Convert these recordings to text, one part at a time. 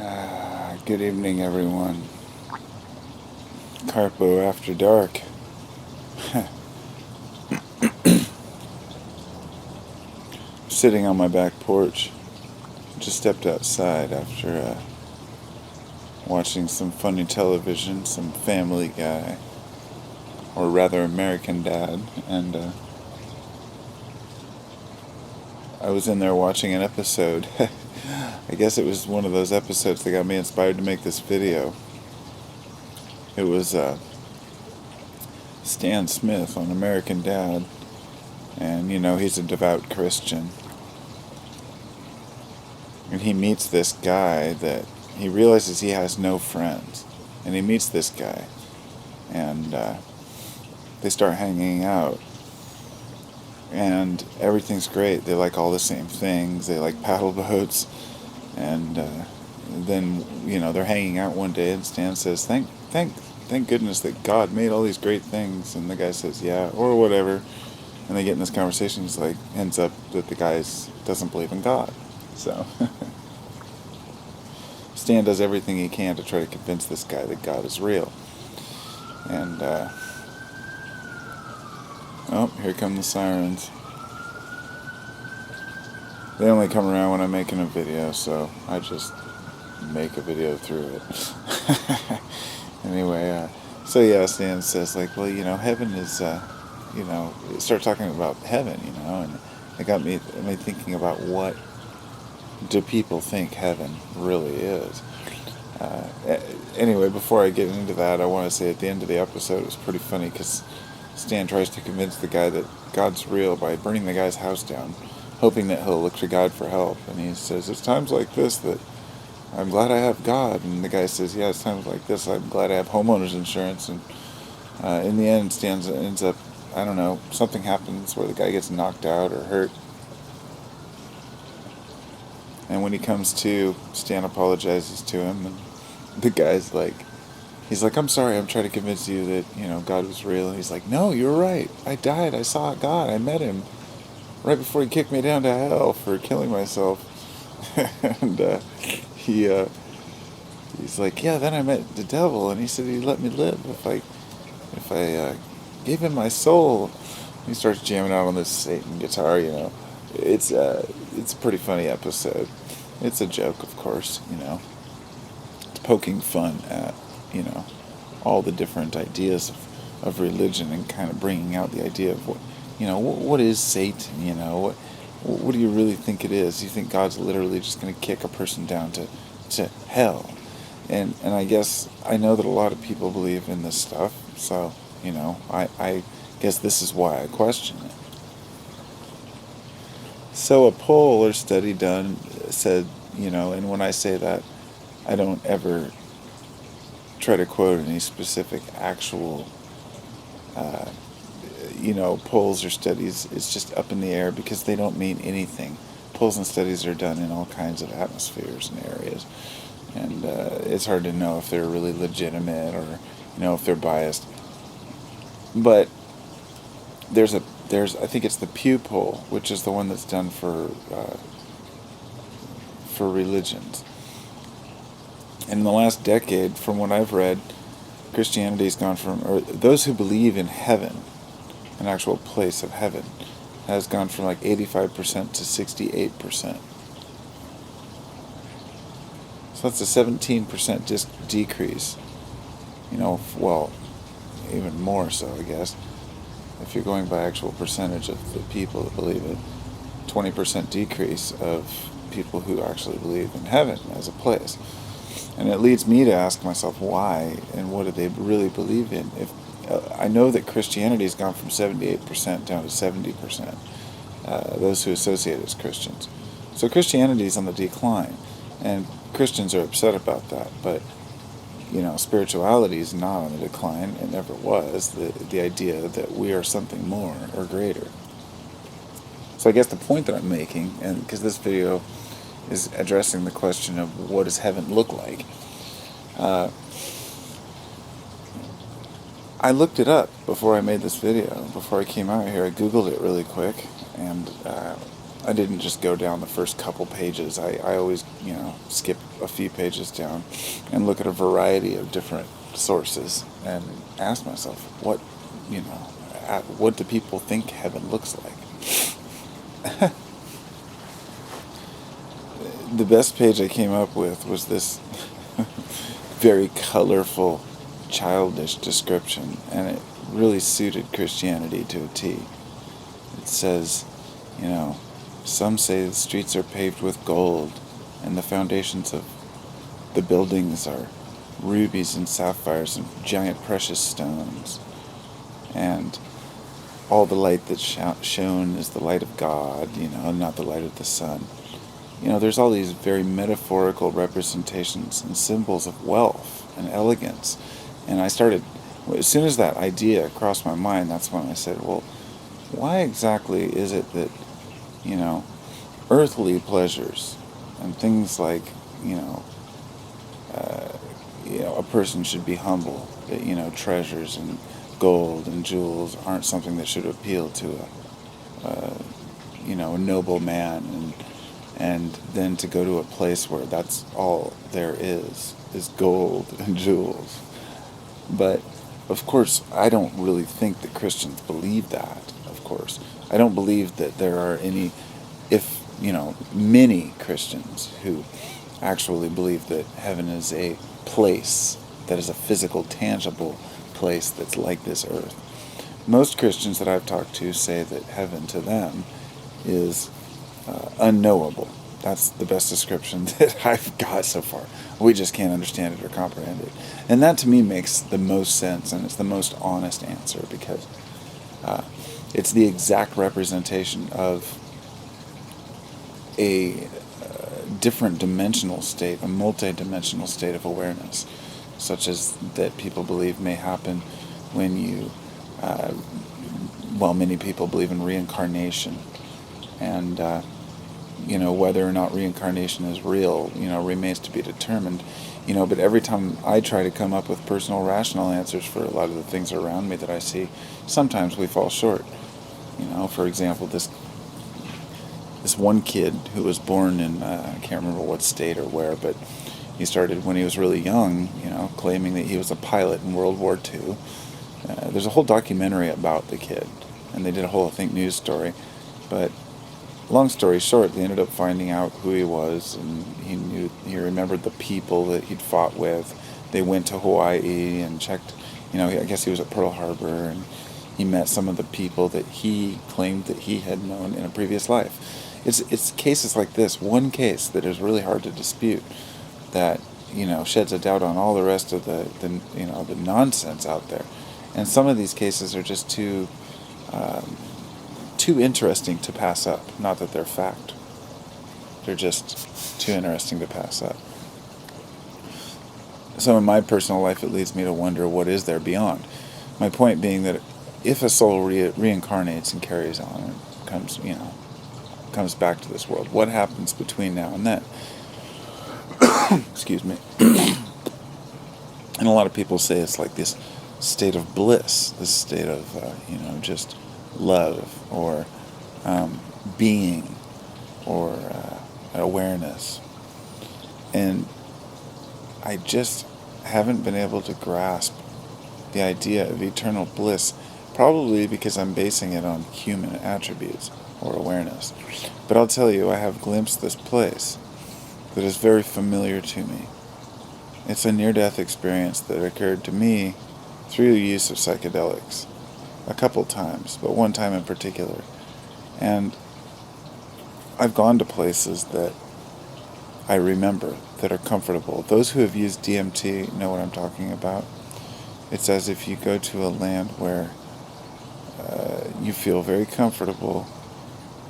Good evening, everyone. Carpo after dark. Sitting on my back porch. Just stepped outside after watching some funny television, some Family Guy, or rather American Dad, and I was in there watching an episode. I guess it was one of those episodes that got me inspired to make this video. It was Stan Smith on American Dad, and he's a devout Christian. And he meets this guy that he realizes he has no friends. And he meets this guy, and they start hanging out. And everything's great. They like all the same things. They like paddle boats. And then, they're hanging out one day, and Stan says, Thank goodness that God made all these great things. And the guy says, yeah, or whatever. And they get in this conversation. It's like, ends up that the guy doesn't believe in God. So Stan does everything he can to try to convince this guy that God is real. And here come the sirens. They only come around when I'm making a video, so I just make a video through it. Anyway, Stan says, heaven is, start talking about heaven, and it got me thinking about what do people think heaven really is. Anyway, before I get into that, I want to say at the end of the episode, it was pretty funny because Stan tries to convince the guy that God's real by burning the guy's house down, hoping that he'll look to God for help. And he says, it's times like this that I'm glad I have God. And the guy says, yeah, it's times like this I'm glad I have homeowners insurance. And in the end, Stan ends up, I don't know, something happens where the guy gets knocked out or hurt. And when he comes to, Stan apologizes to him, and the guy's like, he's like, I'm sorry, I'm trying to convince you that, God was real. And he's like, no, you're right. I died. I saw God. I met him right before he kicked me down to hell for killing myself. And he's like, yeah, then I met the devil, and he said he'd let me live if I gave him my soul. He starts jamming out on this Satan guitar, It's a pretty funny episode. It's a joke, of course, It's poking fun at, all the different ideas of religion, and kind of bringing out the idea of what is Satan, what do you really think it is? You think God's literally just going to kick a person down to hell? And I guess I know that a lot of people believe in this stuff, so, I guess this is why I question it. So a poll or study done said, and when I say that, I don't ever try to quote any specific actual, polls or studies. It's just up in the air because they don't mean anything. Polls and studies are done in all kinds of atmospheres and areas. And it's hard to know if they're really legitimate or, if they're biased. But there's I think it's the Pew poll, which is the one that's done for religions. And in the last decade, from what I've read, Christianity's gone from, or those who believe in heaven, an actual place of heaven, has gone from like 85% to 68%. So that's a 17% decrease. Well, even more so, I guess. If you're going by actual percentage of the people that believe it, 20% decrease of people who actually believe in heaven as a place. And it leads me to ask myself why, and what do they really believe in? If I know that Christianity has gone from 78% down to 70%, those who associate as Christians. So Christianity is on the decline, and Christians are upset about that, but spirituality is not on the decline. It never was. The idea that we are something more or greater. So I guess the point that I'm making, and because this video is addressing the question of what does heaven look like, I looked it up before I made this video. Before I came out here, I Googled it really quick, and I didn't just go down the first couple pages. I always, skip a few pages down and look at a variety of different sources and ask myself, what do people think heaven looks like? The best page I came up with was this very colorful, childish description, and it really suited Christianity to a T. It says, some say the streets are paved with gold, and the foundations of the buildings are rubies and sapphires and giant precious stones. And all the light that's shown is the light of God, not the light of the sun. There's all these very metaphorical representations and symbols of wealth and elegance. And I started, as soon as that idea crossed my mind, that's when I said, well, why exactly is it that, earthly pleasures and things like, a person should be humble, that, treasures and gold and jewels aren't something that should appeal to a noble man, and then to go to a place where that's all there is gold and jewels. But of course, I don't really think that Christians believe that. Of course, I don't believe that there are many Christians who actually believe that heaven is a place that is a physical, tangible place that's like this earth. Most Christians that I've talked to say that heaven to them is unknowable. That's the best description that I've got so far. We just can't understand it or comprehend it. And that to me makes the most sense, and it's the most honest answer, because it's the exact representation of a different dimensional state, a multi-dimensional state of awareness, such as that people believe may happen when you, many people believe in reincarnation. And, whether or not reincarnation is real, remains to be determined. But every time I try to come up with personal, rational answers for a lot of the things around me that I see, sometimes we fall short. For example, this one kid who was born in, I can't remember what state or where, but he started when he was really young, claiming that he was a pilot in World War II. There's a whole documentary about the kid, and they did a whole, news story. But long story short, they ended up finding out who he was, and he remembered the people that he'd fought with. They went to Hawaii and checked, I guess he was at Pearl Harbor, and he met some of the people that he claimed that he had known in a previous life. It's cases like this, one case that is really hard to dispute, that, sheds a doubt on all the rest of the nonsense out there. And some of these cases are just too interesting to pass up. Not that they're fact. They're just too interesting to pass up. So in my personal life, it leads me to wonder, what is there beyond? My point being that if a soul reincarnates and carries on and comes back to this world, what happens between now and then? Excuse me. And a lot of people say it's like this state of bliss, this state of, just love, or being, or awareness. And I just haven't been able to grasp the idea of eternal bliss, probably because I'm basing it on human attributes or awareness. But I'll tell you, I have glimpsed this place that is very familiar to me. It's a near-death experience that occurred to me through the use of psychedelics a couple times, but one time in particular. And I've gone to places that I remember that are comfortable. Those who have used DMT know what I'm talking about. It's as if you go to a land where you feel very comfortable,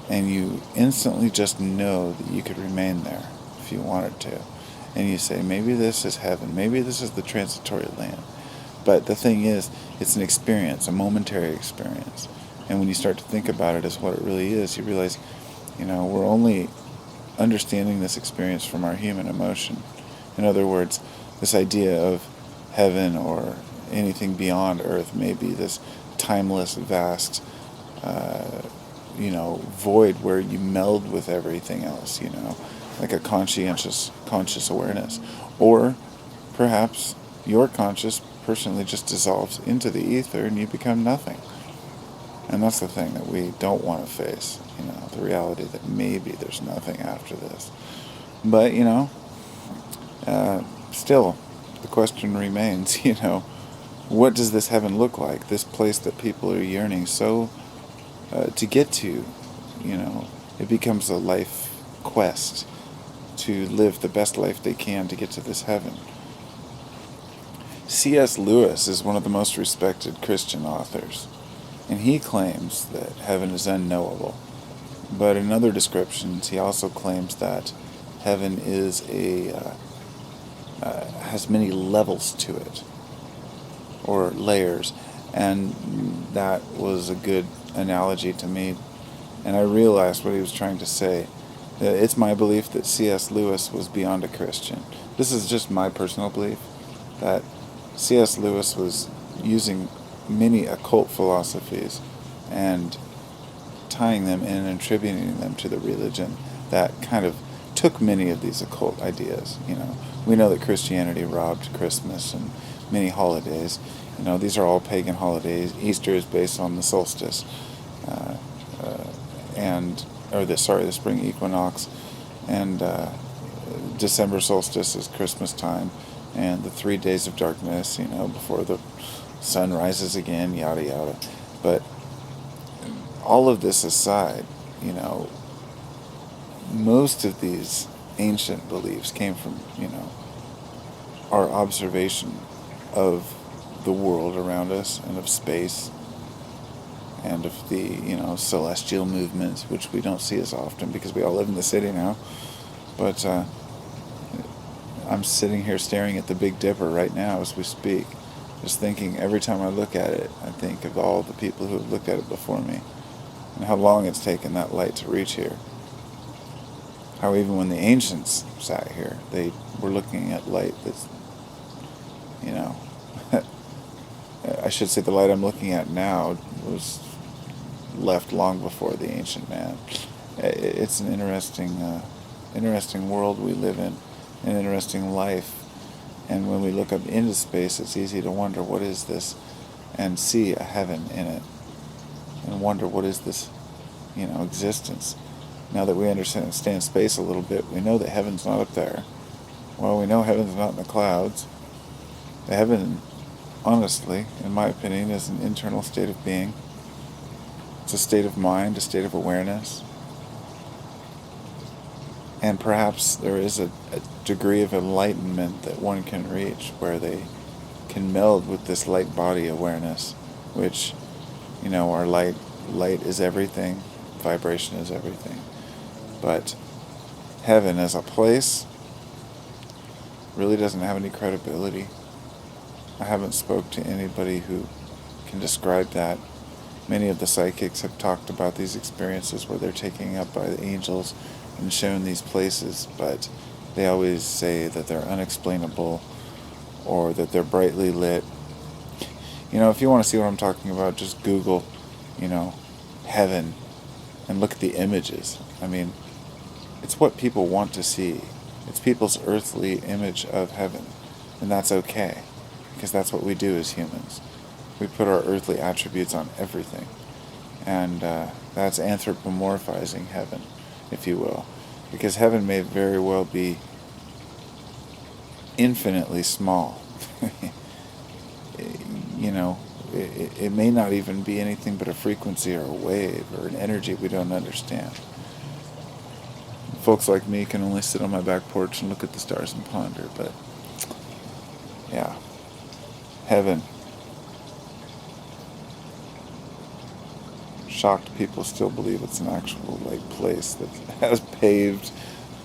and you instantly just know that you could remain there if you wanted to. And you say, maybe this is heaven, maybe this is the transitory land. But the thing is, it's an experience, a momentary experience. And when you start to think about it as what it really is, you realize, we're only understanding this experience from our human emotion. In other words, this idea of heaven or anything beyond earth may be this timeless, vast, void where you meld with everything else, like a conscious awareness. Or perhaps your conscious personally just dissolves into the ether and you become nothing. And that's the thing that we don't want to face, the reality that maybe there's nothing after this. But, still, the question remains, what does this heaven look like? This place that people are yearning so to get to, it becomes a life quest to live the best life they can to get to this heaven. C.S. Lewis is one of the most respected Christian authors, and he claims that heaven is unknowable. But in other descriptions, he also claims that heaven is has many levels to it, or layers, and that was a good analogy to me, and I realized what he was trying to say. It's my belief that C.S. Lewis was beyond a Christian. This is just my personal belief, that C.S. Lewis was using many occult philosophies and tying them in and attributing them to the religion that kind of took many of these occult ideas. We know that Christianity robbed Christmas and many holidays. These are all pagan holidays. Easter is based on the solstice, the spring equinox, and December solstice is Christmas time, and the 3 days of darkness, before the sun rises again, yada yada. But all of this aside, most of these ancient beliefs came from, our observation of the world around us and of space and of the, celestial movements, which we don't see as often because we all live in the city now. But I'm sitting here staring at the Big Dipper right now as we speak, just thinking every time I look at it, I think of all the people who have looked at it before me and how long it's taken that light to reach here. How even when the ancients sat here, they were looking at light that's, I should say the light I'm looking at now was left long before the ancient man. It's an interesting world we live in, an interesting life. And when we look up into space, it's easy to wonder, what is this? And see a heaven in it. And wonder, what is this, existence? Now that we understand space a little bit, we know that heaven's not up there. Well, we know heaven's not in the clouds. The heaven, honestly, in my opinion, is an internal state of being. It's a state of mind, a state of awareness. And perhaps there is a degree of enlightenment that one can reach where they can meld with this light body awareness, which, our light is everything, vibration is everything. But heaven as a place really doesn't have any credibility. I haven't spoke to anybody who can describe that. Many of the psychics have talked about these experiences where they're taken up by the angels and shown these places, but they always say that they're unexplainable or that they're brightly lit. If you want to see what I'm talking about, just Google, heaven and look at the images. It's what people want to see. It's people's earthly image of heaven, and that's okay, because that's what we do as humans. We put our earthly attributes on everything, and that's anthropomorphizing heaven, if you will, because heaven may very well be infinitely small. It may not even be anything but a frequency or a wave or an energy we don't understand. Folks like me can only sit on my back porch and look at the stars and ponder, but yeah, heaven. Shocked people still believe it's an actual place that has paved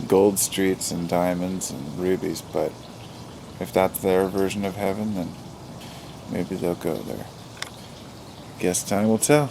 gold streets and diamonds and rubies, but if that's their version of heaven, then maybe they'll go there. Guess time will tell.